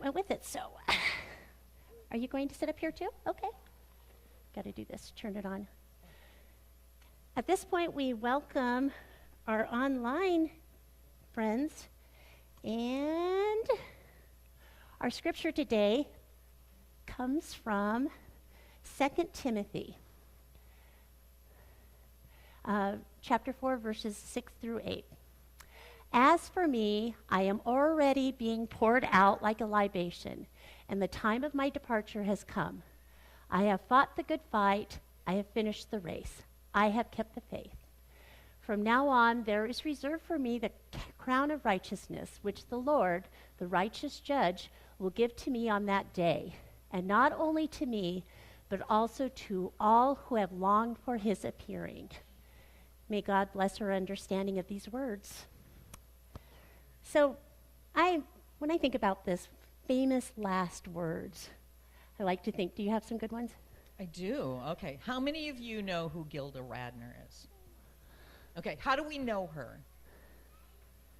went with it. So, are you going to sit up here too? Okay. Got to do this. Turn it on. At this point, we welcome our online friends. And our scripture today comes from 2 Timothy, chapter 4, verses 6 through 8. As for me, I am already being poured out like a libation, and the time of my departure has come. I have fought the good fight. I have finished the race. I have kept the faith. From now on, there is reserved for me the crown of righteousness, which the Lord, the righteous judge, will give to me on that day, and not only to me, but also to all who have longed for his appearing. May God bless our understanding of these words. So, when I think about this famous last words, I like to think, do you have some good ones? I do. Okay. How many of you know who Gilda Radner is? Okay. How do we know her?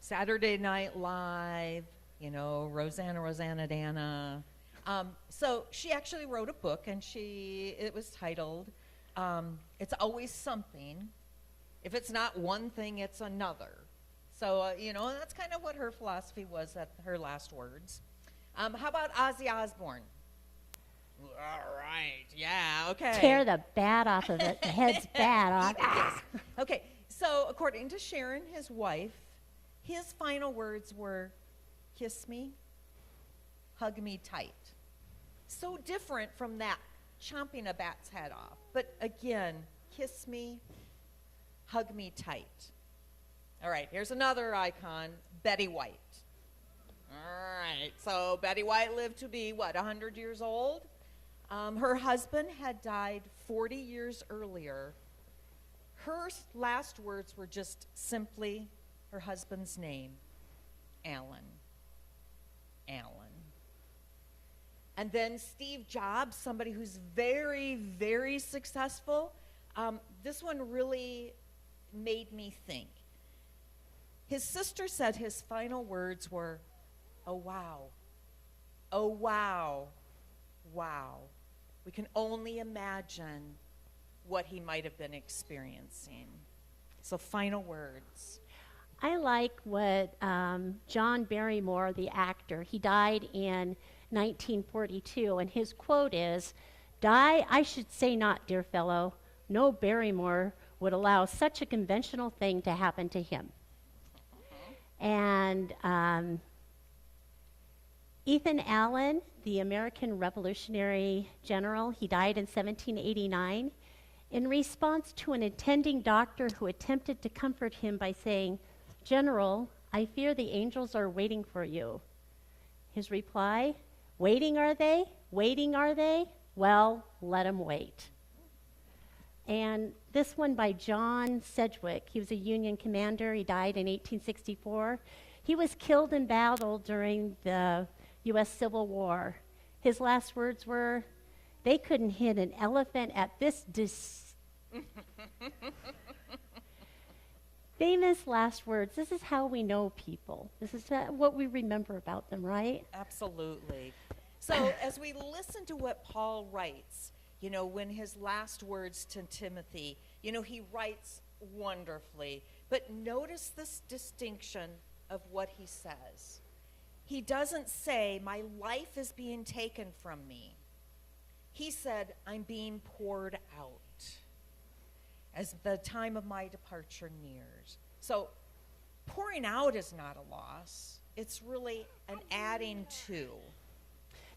Saturday Night Live, Rosanna Dana. So she actually wrote a book, and it was titled, It's Always Something. If it's not one thing, it's another. So, that's kind of what her philosophy was at her last words. How about Ozzy Osbourne? All right, yeah, okay. Tear the bat off of it. The head's bad off. Yes. Okay, so according to Sharon, his wife, his final words were, kiss me, hug me tight. So different from that, chomping a bat's head off. But again, kiss me, hug me tight. All right, here's another icon, Betty White. All right, so Betty White lived to be, 100 years old? Her husband had died 40 years earlier. Her last words were just simply her husband's name, Alan. And then Steve Jobs, somebody who's very, very successful. This one really made me think. His sister said his final words were, oh, wow. Oh, wow. Wow. We can only imagine what he might have been experiencing. So final words. I like what John Barrymore, the actor, he died in 1942, and his quote is, "Die, I should say not, dear fellow. No Barrymore would allow such a conventional thing to happen to him." And Ethan Allen, the American Revolutionary General, he died in 1789 in response to an attending doctor who attempted to comfort him by saying, "General, I fear the angels are waiting for you." His reply, "Waiting are they? Waiting are they? Well, let 'em wait." And this one by John Sedgwick. He was a Union commander. He died in 1864. He was killed in battle during the U.S. Civil War. His last words were, "They couldn't hit an elephant at this Famous last words. This is how we know people. This is what we remember about them, right? Absolutely. So as we listen to what Paul writes, when his last words to Timothy, he writes wonderfully. But notice this distinction of what he says. He doesn't say, my life is being taken from me. He said, I'm being poured out as the time of my departure nears. So pouring out is not a loss. It's really an adding to.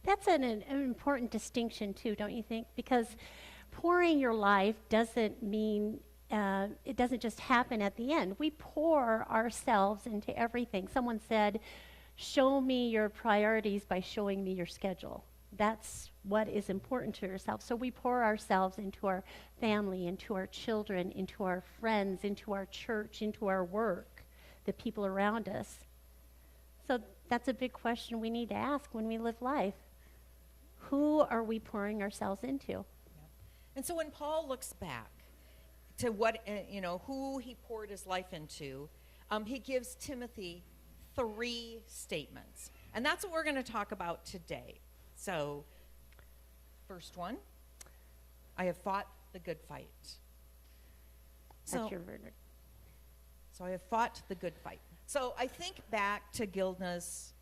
That's an important distinction, too, don't you think? Because pouring your life doesn't mean, it doesn't just happen at the end. We pour ourselves into everything. Someone said, show me your priorities by showing me your schedule. That's what is important to yourself. So we pour ourselves into our family, into our children, into our friends, into our church, into our work, the people around us. So that's a big question we need to ask when we live life. Who are we pouring ourselves into? Yeah. And so when Paul looks back to what, who he poured his life into, he gives Timothy 3 statements. And that's what we're going to talk about today. So, first one, I have fought the good fight. That's your verdict. So I have fought the good fight. So I think back to Gilda's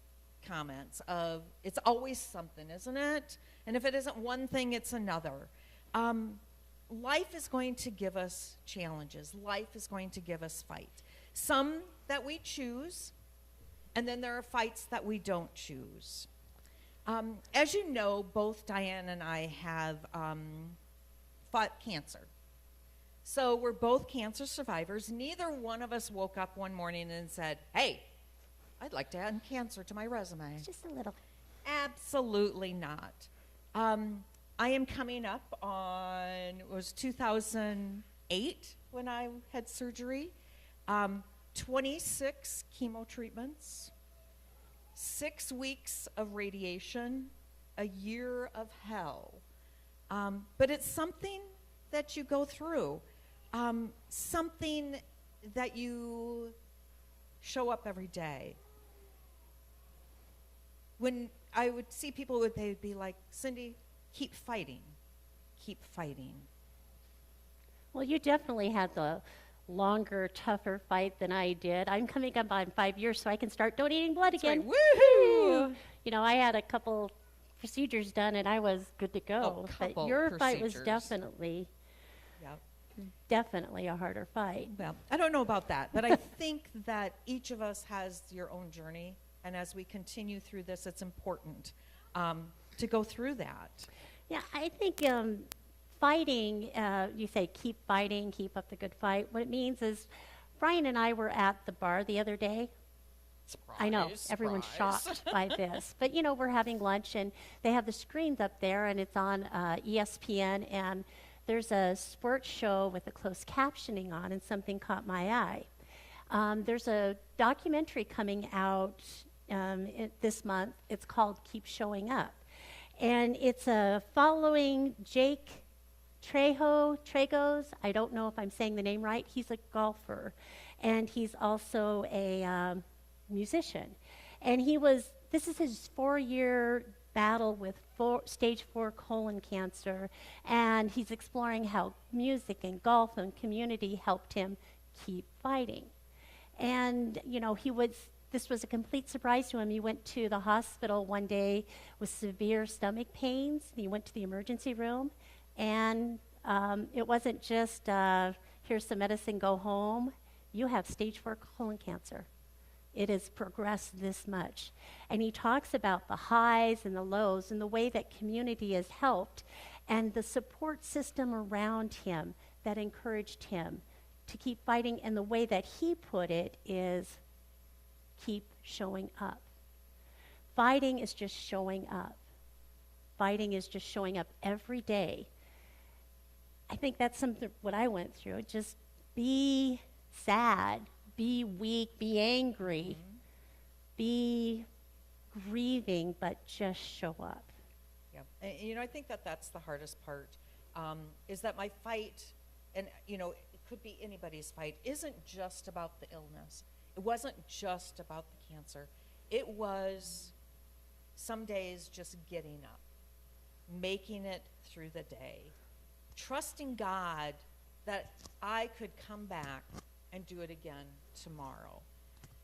comments of it's always something, isn't it? And if it isn't one thing, it's another. Life is going to give us challenges. Life is going to give us fight. Some that we choose, and then there are fights that we don't choose. As you know, both Diane and I have fought cancer. So we're both cancer survivors. Neither one of us woke up one morning and said, hey, I'd like to add cancer to my resume. Just a little. Absolutely not. I am coming up on, it was 2008 when I had surgery. 26 chemo treatments, 6 weeks of radiation, a year of hell. But it's something that you go through, something that you show up every day. When I would see people, they'd be like, Cindy, keep fighting, keep fighting. Well, you definitely had the longer, tougher fight than I did. I'm coming up on 5 years, so I can start donating blood again. Right. Woohoo! You know, I had a couple procedures done, and I was good to go. But your fight was definitely a harder fight. Well, I don't know about that, but I think that each of us has your own journey, and as we continue through this, it's important to go through that. Yeah, I think fighting, you say keep fighting, keep up the good fight. What it means is Brian and I were at the bar the other day. Surprise, I know, everyone's shocked by this. But, you know, we're having lunch, and they have the screens up there, and it's on ESPN, and there's a sports show with a closed captioning on, and something caught my eye. There's a documentary coming out this month. It's called Keep Showing Up. And it's following Jake Tragos. I don't know if I'm saying the name right. He's a golfer, and he's also a musician. And this is his 4-year battle with stage 4 colon cancer, and he's exploring how music and golf and community helped him keep fighting. And, you know, this was a complete surprise to him. He went to the hospital one day with severe stomach pains. He went to the emergency room, and it wasn't just, here's some medicine, go home. You have stage 4 colon cancer. It has progressed this much. And he talks about the highs and the lows and the way that community has helped and the support system around him that encouraged him to keep fighting. And the way that he put it is keep showing up. Fighting is just showing up. Fighting is just showing up every day. I think that's something what I went through. Just be sad, be weak, be angry, be grieving, but just show up. Yeah, and, you know, I think that that's the hardest part, is that my fight, and, you know, it could be anybody's fight, isn't just about the illness. It wasn't just about the cancer. It was some days just getting up, making it through the day, trusting God that I could come back and do it again tomorrow.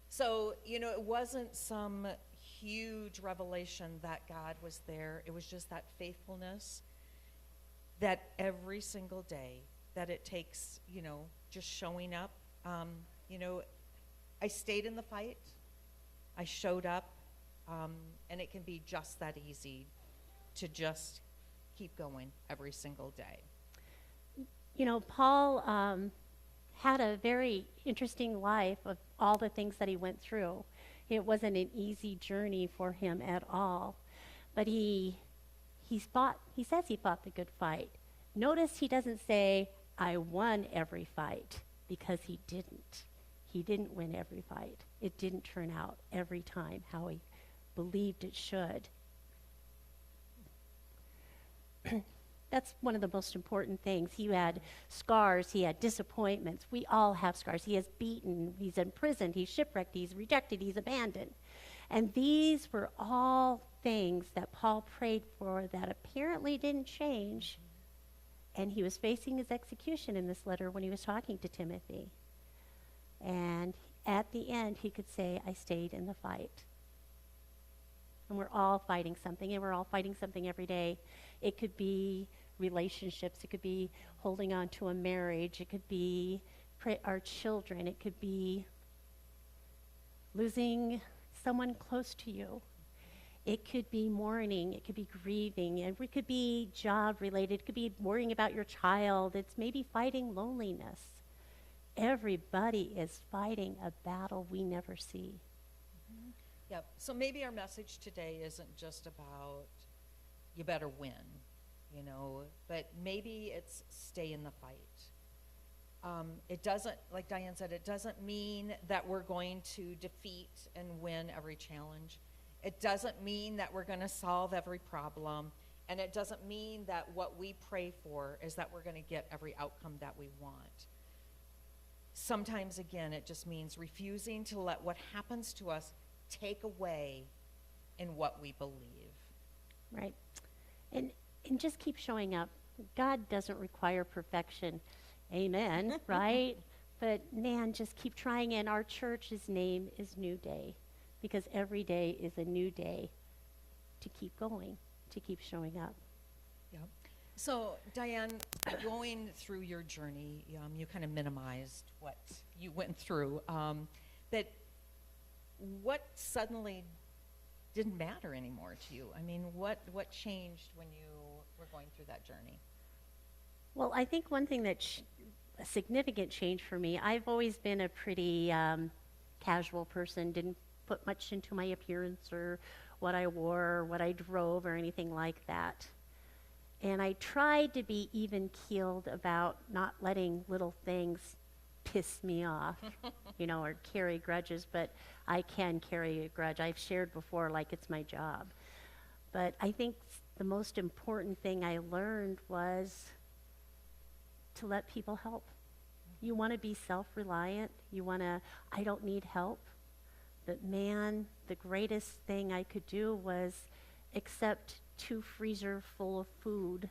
So, you know, it wasn't some huge revelation that God was there. It was just that faithfulness that every single day that it takes, you know, just showing up. You know, I stayed in the fight. I showed up. And it can be just that easy to just keep going every single day. You know, Paul had a very interesting life of all the things that he went through. It wasn't an easy journey for him at all. But he says he fought the good fight. Notice he doesn't say, I won every fight, because he didn't. He didn't win every fight. It didn't turn out every time how he believed it should. That's one of the most important things. He had scars, he had disappointments. We all have scars. He is beaten, he's imprisoned, he's shipwrecked, he's rejected, he's abandoned. And these were all things that Paul prayed for that apparently didn't change. And he was facing his execution in this letter when he was talking to Timothy. And at the end, he could say, I stayed in the fight. And we're all fighting something, and we're all fighting something every day. It could be relationships. It could be holding on to a marriage. It could be our children. It could be losing someone close to you. It could be mourning. It could be grieving. And it could be job related. It could be worrying about your child. It's maybe fighting loneliness. Everybody is fighting a battle we never see. Yep. So maybe our message today isn't just about you better win, you know, but maybe it's stay in the fight. It doesn't, like Diane said, it doesn't mean that we're going to defeat and win every challenge. It doesn't mean that we're going to solve every problem. And it doesn't mean that what we pray for is that we're going to get every outcome that we want. Sometimes, again, it just means refusing to let what happens to us take away in what we believe. Right. And just keep showing up. God doesn't require perfection. Amen, right? But man, just keep trying. And our church's name is New Day, because every day is a new day to keep going, to keep showing up. Yeah. So, Diane, going through your journey, you kind of minimized what you went through. But what suddenly didn't matter anymore to you? I mean, what changed when you were going through that journey? Well, I think one thing that a significant change for me, I've always been a pretty casual person, didn't put much into my appearance or what I wore or what I drove or anything like that. And I tried to be even-keeled about not letting little things piss me off, you know, or carry grudges, but I can carry a grudge. I've shared before like it's my job. But I think the most important thing I learned was to let people help. You want to be self-reliant. You want to, I don't need help. But man, the greatest thing I could do was accept 2 freezers full of food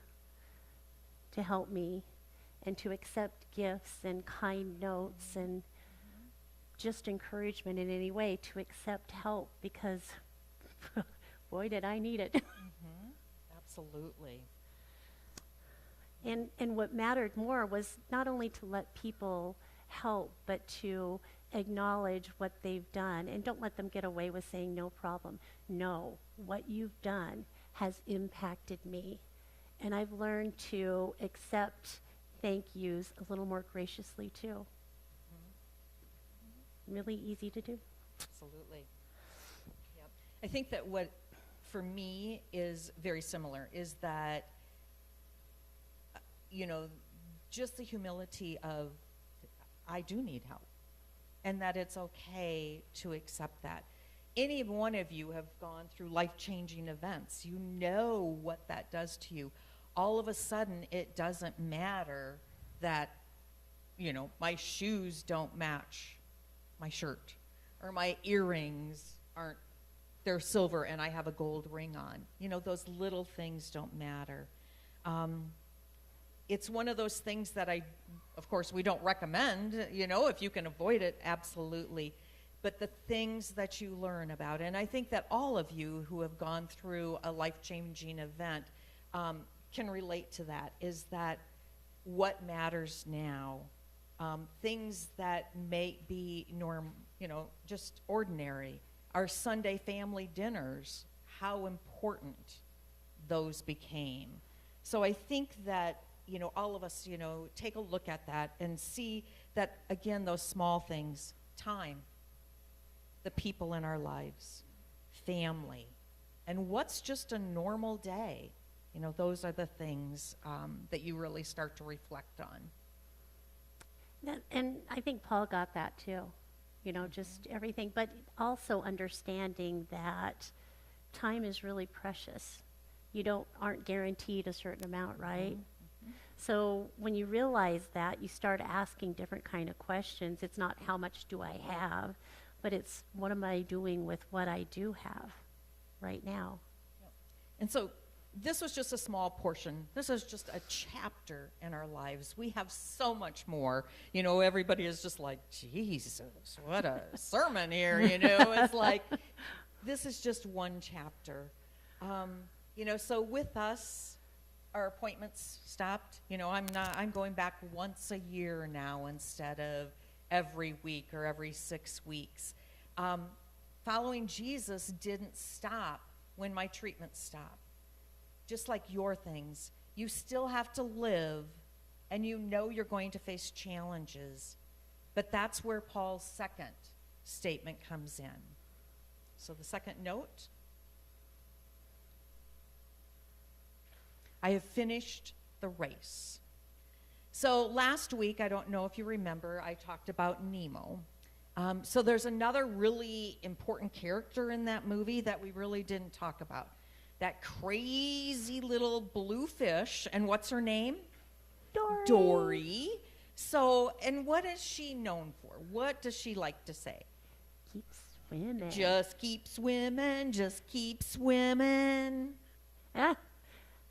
to help me, and to accept gifts and kind notes and just encouragement in any way, to accept help, because boy, did I need it. Absolutely. And what mattered more was not only to let people help, but to acknowledge what they've done. And don't let them get away with saying no problem. No, what you've done has impacted me. And I've learned to accept thank yous a little more graciously too. Really easy to do. Absolutely. Yep. I think that what for me is very similar is that, you know, just the humility of I do need help, and that it's okay to accept that. Any one of you have gone through life-changing events. You know what that does to you. All of a sudden, it doesn't matter that, you know, my shoes don't match my shirt, or my earrings aren't, they're silver and I have a gold ring on. You know, those little things don't matter. It's one of those things that of course, we don't recommend, you know, if you can avoid it, absolutely. But the things that you learn about, and I think that all of you who have gone through a life-changing event can relate to that, is that what matters now, things that may be just ordinary, our Sunday family dinners, how important those became. So I think that, you know, all of us, you know, take a look at that and see that, again, those small things, time, the people in our lives, family, and what's just a normal day. You know, those are the things that you really start to reflect on. And I think Paul got that too, you know, just everything, but also understanding that time is really precious. You aren't guaranteed a certain amount, right? So when you realize that, you start asking different kind of questions. It's not how much do I have, but it's what am I doing with what I do have right now? And so this was just a small portion. This is just a chapter in our lives. We have so much more. You know, everybody is just like, Jesus, what a sermon here, you know. It's like, this is just one chapter. You know, so with us, our appointments stopped. You know, I'm going back once a year now instead of every week or every 6 weeks. Following Jesus didn't stop when my treatment stopped. Just like your things, you still have to live, and you know you're going to face challenges. But that's where Paul's second statement comes in. So the second note, I have finished the race. So last week, I don't know if you remember, I talked about Nemo. So there's another really important character in that movie that we really didn't talk about. That crazy little blue fish, and what's her name? Dory. Dory. So, and what is she known for? What does she like to say? Keep swimming. Just keep swimming, just keep swimming. Yeah,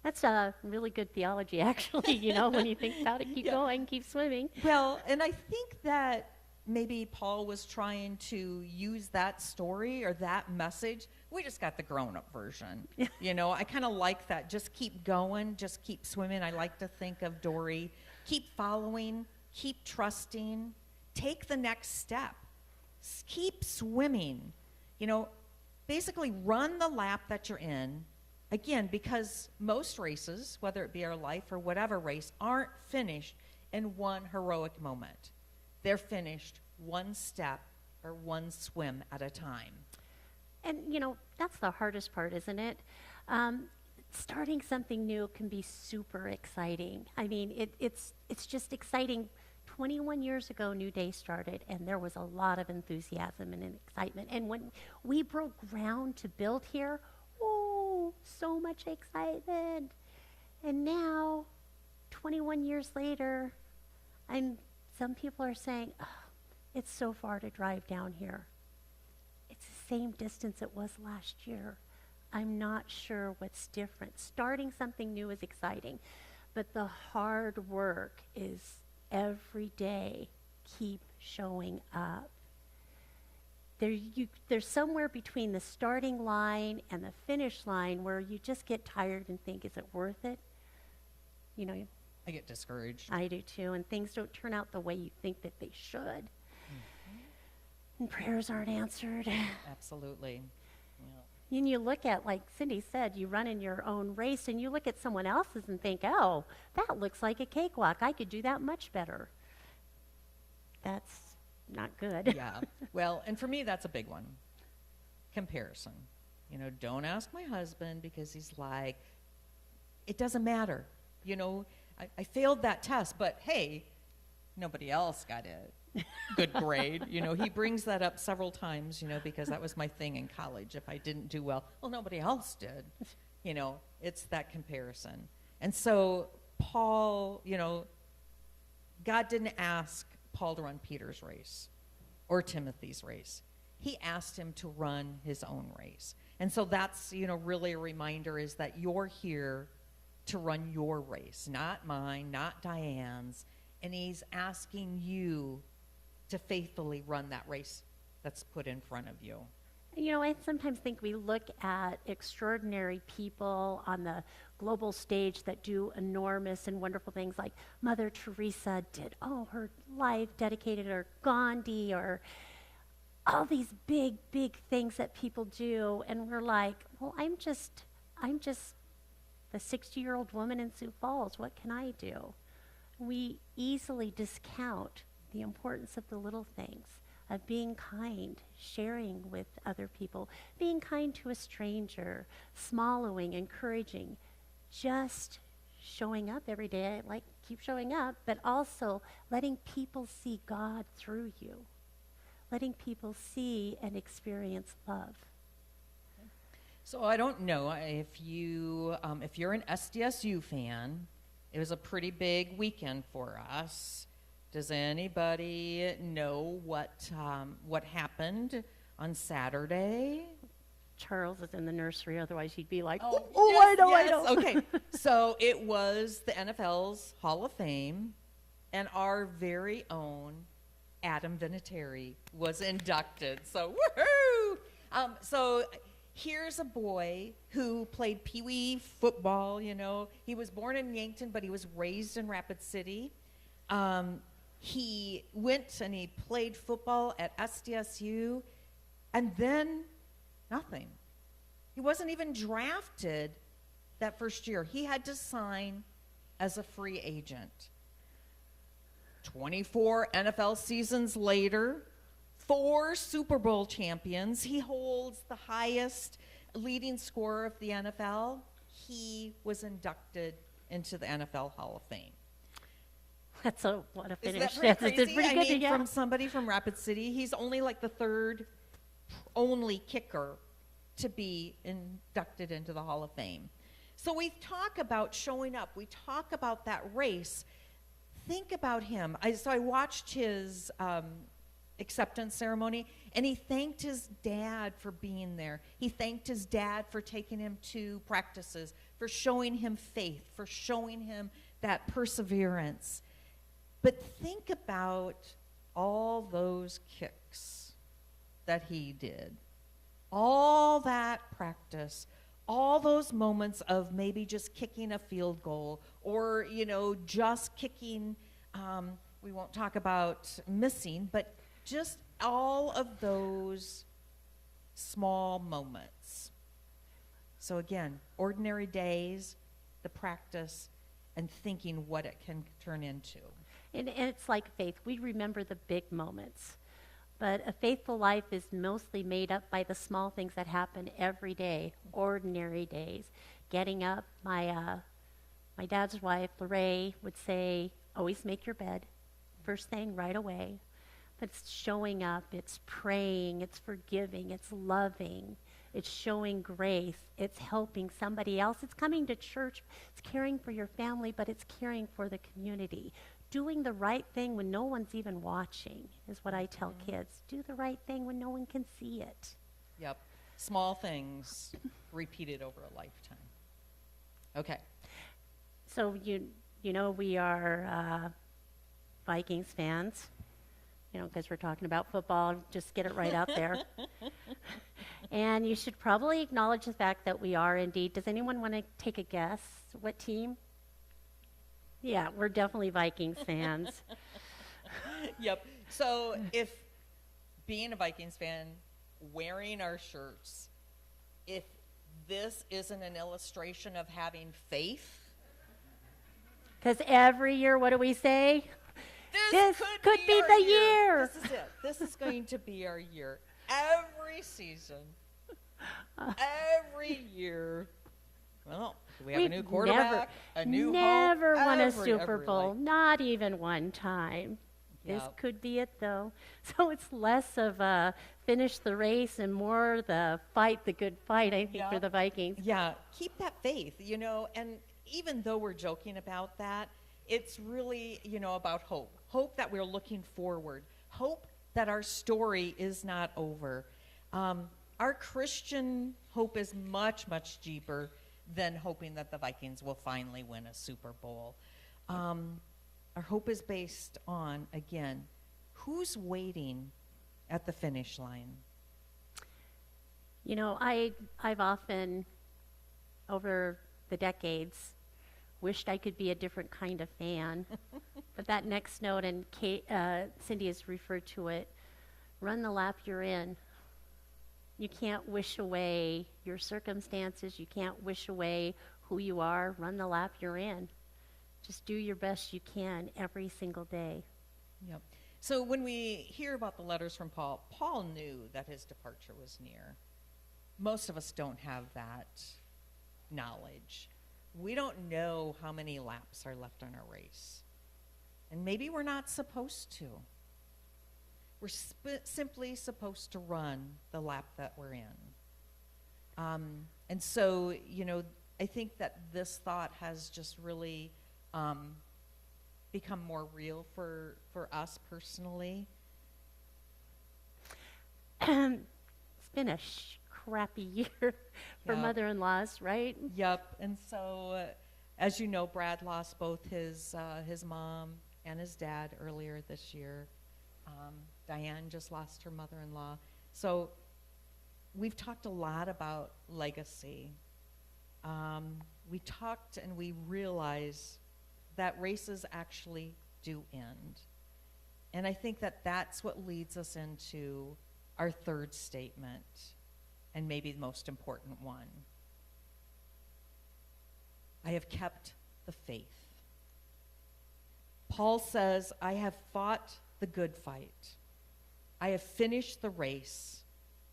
that's a really good theology, actually, you know, when you think about it, keep going, keep swimming. Well, and I think that maybe Paul was trying to use that story or that message. We just got the grown-up version. You know, I kind of like that. Just keep going, just keep swimming. I like to think of Dory. Keep following, keep trusting. Take the next step. Keep swimming. You know, basically run the lap that you're in. Again, because most races, whether it be our life or whatever race, aren't finished in one heroic moment. They're finished one step or one swim at a time. And, you know, that's the hardest part, isn't it? Starting something new can be super exciting. I mean, it's just exciting. 21 years ago, New Day started, and there was a lot of enthusiasm and excitement. And when we broke ground to build here, oh, so much excitement. And now, 21 years later, some people are saying, oh, it's so far to drive down here. It's the same distance it was last year. I'm not sure what's different. Starting something new is exciting, but the hard work is every day keep showing up. There's somewhere between the starting line and the finish line where you just get tired and think, is it worth it? You know, I get discouraged. I do too, and things don't turn out the way you think that they should. And prayers aren't answered. Absolutely. Yeah. And you look at, like Cindy said, you run in your own race, and you look at someone else's and think, oh, that looks like a cakewalk. I could do that much better. That's not good. Yeah. Well, and for me, that's a big one. Comparison. You know, don't ask my husband because he's like, it doesn't matter. You know, I failed that test, but hey, nobody else got a good grade. You know, he brings that up several times, you know, because that was my thing in college. If I didn't do well, nobody else did. You know, it's that comparison. And so Paul, you know, God didn't ask Paul to run Peter's race or Timothy's race. He asked him to run his own race. And so that's, you know, really a reminder is that you're here to run your race, not mine, not Diane's. And he's asking you to faithfully run that race that's put in front of you. You know, I sometimes think we look at extraordinary people on the global stage that do enormous and wonderful things, like Mother Teresa did her life dedicated, or Gandhi, or all these big, big things that people do. And we're like, well, I'm just the 60-year-old woman in Sioux Falls. What can I do? We easily discount the importance of the little things, of being kind, sharing with other people, being kind to a stranger, swallowing, encouraging, just showing up every day, like keep showing up, but also letting people see God through you, letting people see and experience love. So I don't know if you're an SDSU fan. It was a pretty big weekend for us. Does anybody know what happened on Saturday? Charles is in the nursery, otherwise he'd be like, Oh, oh, yes, I know, I yes. know. Okay, so it was the NFL's Hall of Fame, and our very own Adam Vinatieri was inducted. So woohoo! So here's a boy who played peewee football. You know, he was born in Yankton, but he was raised in Rapid City. He went and he played football at SDSU, and then nothing. He wasn't even drafted that first year. He had to sign as a free agent. 24 NFL seasons later, 4 Super Bowl champions. He holds the highest leading scorer of the NFL. He was inducted into the NFL Hall of Fame. What a finish. Is that pretty crazy? It's pretty good to get. From somebody from Rapid City, he's only like the third only kicker to be inducted into the Hall of Fame. So we talk about showing up. We talk about that race. Think about him. So I watched his acceptance ceremony, and he thanked his dad for being there. He thanked his dad for taking him to practices, for showing him faith, for showing him that perseverance. But think about all those kicks that he did, all that practice, all those moments of maybe just kicking a field goal or, you know, just kicking, we won't talk about missing, but just all of those small moments. So again, ordinary days, the practice, and thinking what it can turn into. And it's like faith. We remember the big moments. But a faithful life is mostly made up by the small things that happen every day, ordinary days. Getting up, my dad's wife, Lorraine, would say, always make your bed, first thing right away. But it's showing up, it's praying, it's forgiving, it's loving, it's showing grace, it's helping somebody else. It's coming to church, it's caring for your family, but it's caring for the community. Doing the right thing when no one's even watching is what I tell kids. Do the right thing when no one can see it. Yep. Small things repeated over a lifetime. Okay. So you know we are Vikings fans, you know, because we're talking about football. Just get it right out there. And you should probably acknowledge the fact that we are indeed. Does anyone want to take a guess? What team? Yeah, we're definitely Vikings fans. Yep. So if being a Vikings fan, wearing our shirts, if this isn't an illustration of having faith. Because every year, what do we say? This could be the year. This is it. This is going to be our year. Every season, every year. Well, do we have a new quarterback? A new never hope? won a Super Bowl, not even one time. This Yep. could be it, though. So it's less of a finish the race and more the fight, the good fight, I think, for Yep. the Vikings. Yeah, keep that faith, you know, and even though we're joking about that, it's really, you know, about hope. Hope that we're looking forward. Hope that our story is not over. Our Christian hope is much, much deeper than hoping that the Vikings will finally win a Super Bowl. Our hope is based on, again, who's waiting at the finish line? You know, I've often, over the decades, wished I could be a different kind of fan. But that next note, and Cindy has referred to it, run the lap you're in. You can't wish away your circumstances. You can't wish away who you are. Run the lap you're in. Just do your best you can every single day. Yep. So when we hear about the letters from Paul, Paul knew that his departure was near. Most of us don't have that knowledge. We don't know how many laps are left on our race. And maybe we're not supposed to. We're simply supposed to run the lap that we're in. And so, you know, I think that this thought has just really become more real for us personally? It's been a crappy year for Yeah. mother-in-laws, right? Yep. And so, as you know, Brad lost both his mom and his dad earlier this year. Diane just lost her mother-in-law. So we've talked a lot about legacy. We talked and we realized that races actually do end. And I think that that's what leads us into our third statement, and maybe the most important one. I have kept the faith. Paul says, I have fought the good fight. I have finished the race,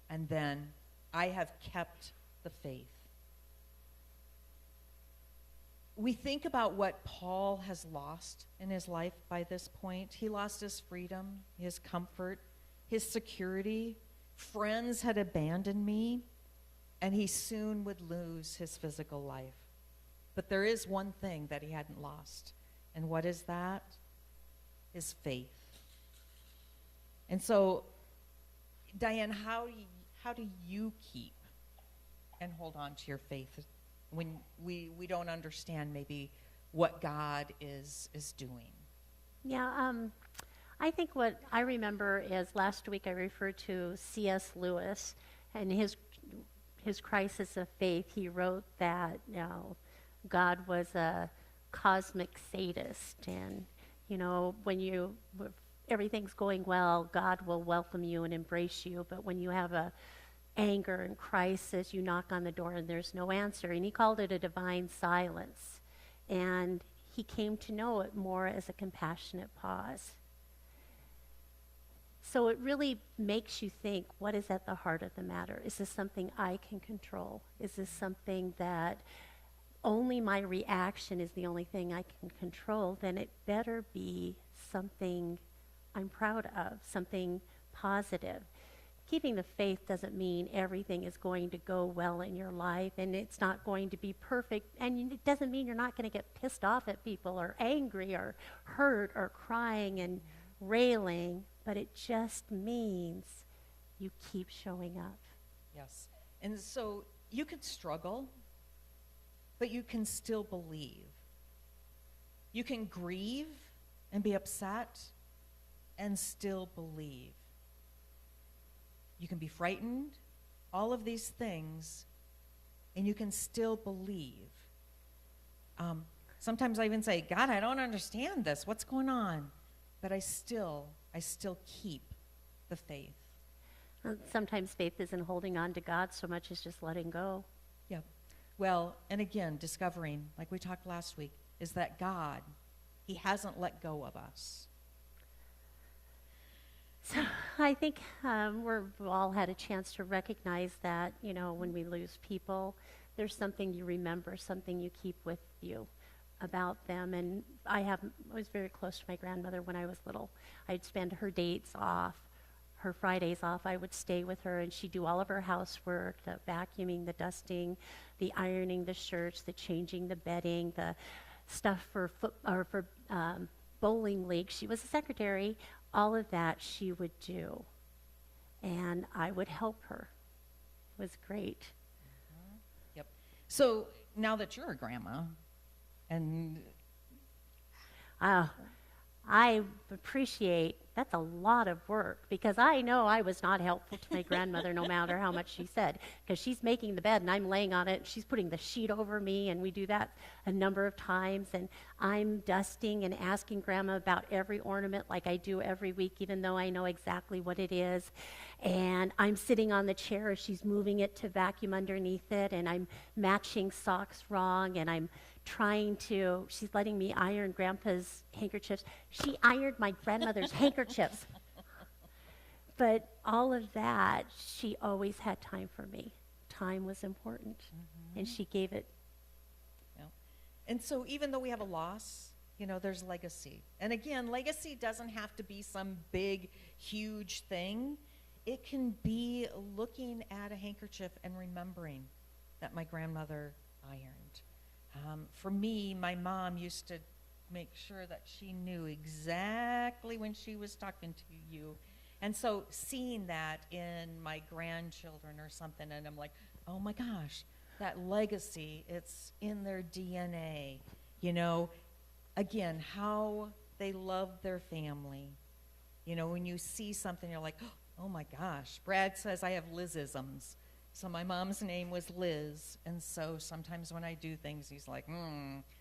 and then I have kept the faith. We think about what Paul has lost in his life by this point. He lost his freedom, his comfort, his security. Friends had abandoned me, and he soon would lose his physical life. But there is one thing that he hadn't lost. And what is that? His faith. And so, Diane, how do you keep and hold on to your faith when we don't understand maybe what God is doing? Yeah, I think what I remember is last week I referred to C.S. Lewis and his crisis of faith. He wrote that God was a cosmic sadist, and when everything's going well, God will welcome you and embrace you. But when you have a anger and crisis, you knock on the door and there's no answer. And he called it a divine silence. And he came to know it more as a compassionate pause. So it really makes you think, what is at the heart of the matter? Is this something I can control? Is this something that only my reaction is the only thing I can control? Then it better be something I'm proud of, something positive. Keeping the faith doesn't mean everything is going to go well in your life and it's not going to be perfect. And it doesn't mean you're not going to get pissed off at people or angry or hurt or crying and railing, but it just means you keep showing up. Yes. And so you can struggle, but you can still believe. You can grieve and be upset and still believe. You can be frightened, all of these things, and you can still believe. Sometimes I even say, God, I don't understand this. What's going on? But I still keep the faith. Sometimes faith isn't holding on to God so much as just letting go. Yeah. Well, and again, discovering, like we talked last week, is that God, he hasn't let go of us. So I think we've all had a chance to recognize that, when we lose people, there's something you remember, something you keep with you about them. And I was very close to my grandmother when I was little. I'd spend her dates off, her Fridays off. I would stay with her, and she'd do all of her housework, the vacuuming, the dusting, the ironing the shirts, the changing the bedding, the stuff for bowling league. She was a secretary. All of that she would do, and I would help her. It was great. Mm-hmm. Yep. So now that you're a grandma, and I appreciate that's a lot of work, because I know I was not helpful to my grandmother no matter how much she said, because she's making the bed and I'm laying on it and she's putting the sheet over me, and we do that a number of times, and I'm dusting and asking Grandma about every ornament like I do every week, even though I know exactly what it is, and I'm sitting on the chair as she's moving it to vacuum underneath it, and I'm matching socks wrong, and I'm she's letting me iron Grandpa's handkerchiefs. She ironed my grandmother's handkerchiefs. But all of that, she always had time for me. Time was important, and she gave it. Yeah. And so even though we have a loss, there's legacy. And again, legacy doesn't have to be some big, huge thing. It can be looking at a handkerchief and remembering that my grandmother ironed. For me, my mom used to make sure that she knew exactly when she was talking to you. And so seeing that in my grandchildren or something, and I'm like, oh my gosh, that legacy, it's in their DNA. You know, again, how they love their family. You know, when you see something, you're like, oh my gosh. Brad says I have Lizisms. So my mom's name was Liz. And so sometimes when I do things, he's like,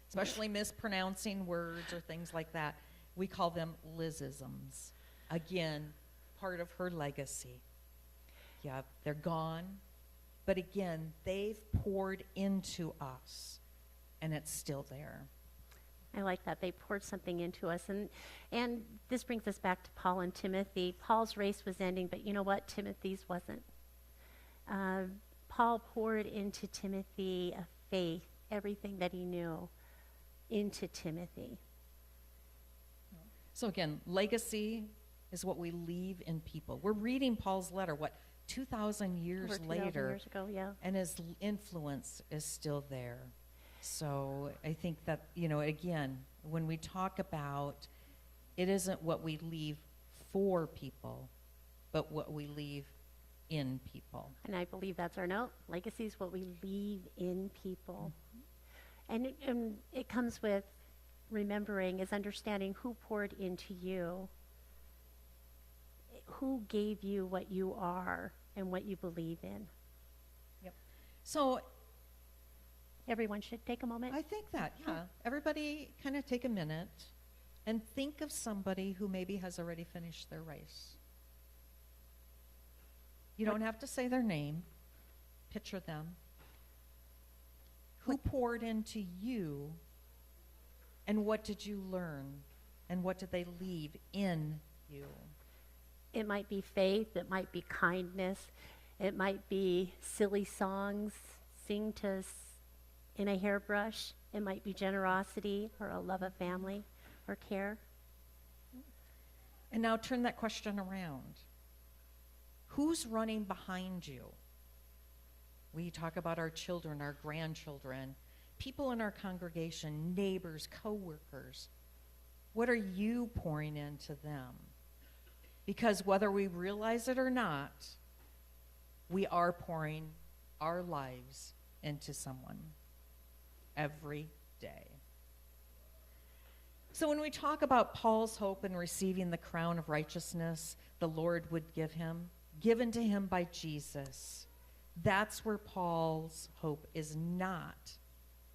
especially mispronouncing words or things like that. We call them Lizisms. Again, part of her legacy. Yeah, they're gone. But again, they've poured into us, and it's still there. I like that. They poured something into us. And this brings us back to Paul and Timothy. Paul's race was ending, but you know what? Timothy's wasn't. Paul poured into Timothy a faith, everything that he knew, into Timothy. So again, legacy is what we leave in people. We're reading Paul's letter, 2,000 years Over 2,000 later, years ago, yeah. and his influence is still there. So I think that, again, when we talk about, it isn't what we leave for people, but what we leave in people. And I believe that's our note. Legacy is what we leave in people. Mm-hmm. And it comes with remembering, is understanding who poured into you, who gave you what you are and what you believe in. Yep. So everyone should take a moment. I think that, yeah. Everybody kind of take a minute and think of somebody who maybe has already finished their race. You don't have to say their name. Picture them. Who poured into you, and what did you learn, and what did they leave in you? It might be faith, it might be kindness, it might be silly songs, sing to in a hairbrush, it might be generosity or a love of family or care. And now turn that question around. Who's running behind you? We talk about our children, our grandchildren, people in our congregation, neighbors, coworkers. What are you pouring into them? Because whether we realize it or not, we are pouring our lives into someone every day. So when we talk about Paul's hope in receiving the crown of righteousness the Lord would give him, given to him by Jesus, that's where Paul's hope is not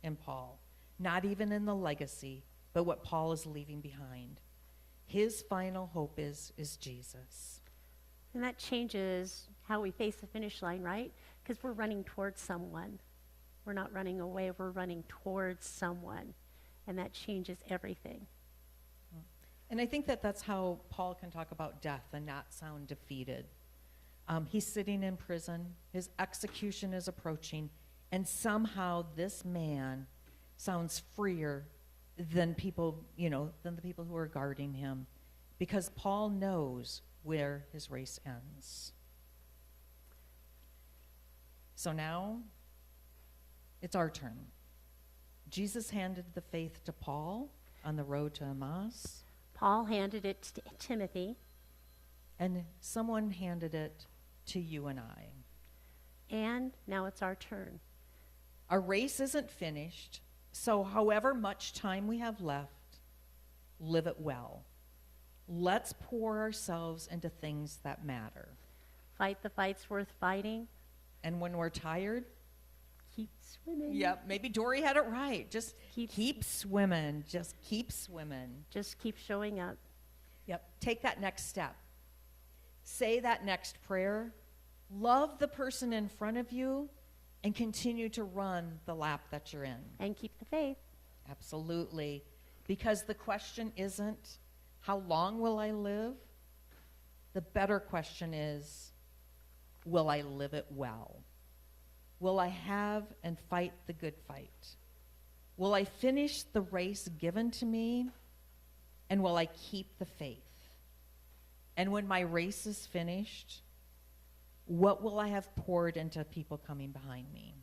in Paul, not even in the legacy, but what Paul is leaving behind. His final hope is Jesus. And that changes how we face the finish line, right? Because we're running towards someone. We're not running away, we're running towards someone. And that changes everything. And I think that that's how Paul can talk about death and not sound defeated. He's sitting in prison, his execution is approaching, and somehow this man sounds freer than people, than the people who are guarding him, because Paul knows where his race ends. So now it's our turn. Jesus handed the faith to Paul on the road to Emmaus. Paul handed it to Timothy. And someone handed it to you and I. And now it's our turn. Our race isn't finished, so however much time we have left, live it well. Let's pour ourselves into things that matter. Fight the fights worth fighting. And when we're tired, keep swimming. Yep, maybe Dory had it right. Just keep swimming. Just keep swimming. Just keep showing up. Yep, take that next step. Say that next prayer. Love the person in front of you and continue to run the lap that you're in. And keep the faith. Absolutely. Because the question isn't, how long will I live? The better question is, will I live it well? Will I have and fight the good fight? Will I finish the race given to me? And will I keep the faith? And when my race is finished, what will I have poured into people coming behind me?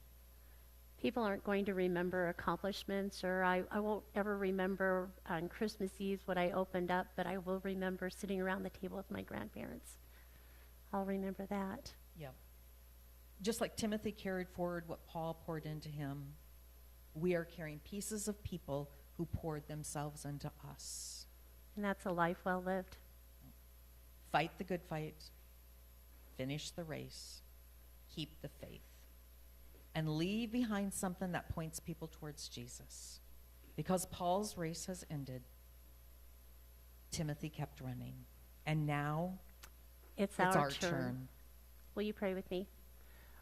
People aren't going to remember accomplishments, or I won't ever remember on Christmas Eve what I opened up, but I will remember sitting around the table with my grandparents. I'll remember that. Yep. Just like Timothy carried forward what Paul poured into him, we are carrying pieces of people who poured themselves into us. And that's a life well lived. Fight the good fight, finish the race, keep the faith, and leave behind something that points people towards Jesus. Because Paul's race has ended, Timothy kept running. And now It's it's our our turn. turn. Will you pray with me?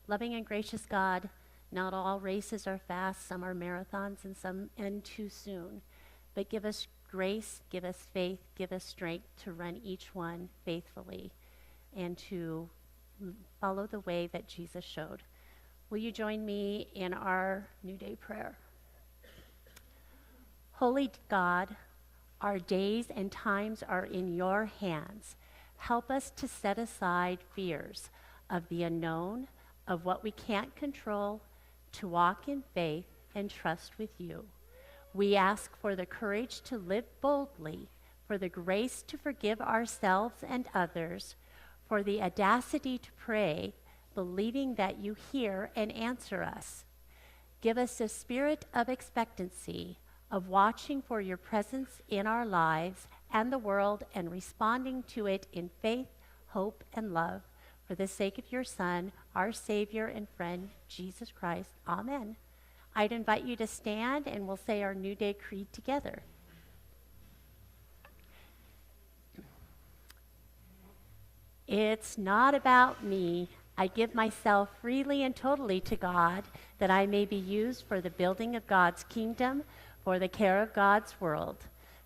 Loving and gracious God, not all races are fast. Some are marathons and some end too soon. But give us grace, give us faith, give us strength to run each one faithfully and to follow the way that Jesus showed. Will you join me in our New Day prayer? Holy God, our days and times are in your hands. Help us to set aside fears of the unknown, of what we can't control, to walk in faith and trust with you. We ask for the courage to live boldly, for the grace to forgive ourselves and others, for the audacity to pray, believing that you hear and answer us. Give us a spirit of expectancy, of watching for your presence in our lives and the world and responding to it in faith, hope, and love. For the sake of your Son, our Savior and friend, Jesus Christ. Amen. I'd invite you to stand and we'll say our New Day Creed together. It's not about me. I give myself freely and totally to God, that I may be used for the building of God's kingdom, for the care of God's world,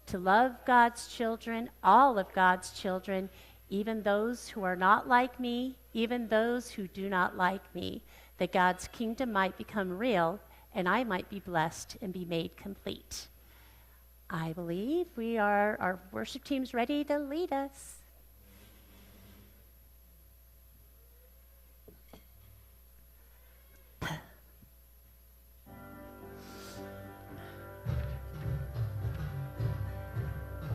to love God's children, all of God's children, even those who are not like me, even those who do not like me, that God's kingdom might become real and I might be blessed and be made complete. I believe our worship team's ready to lead us.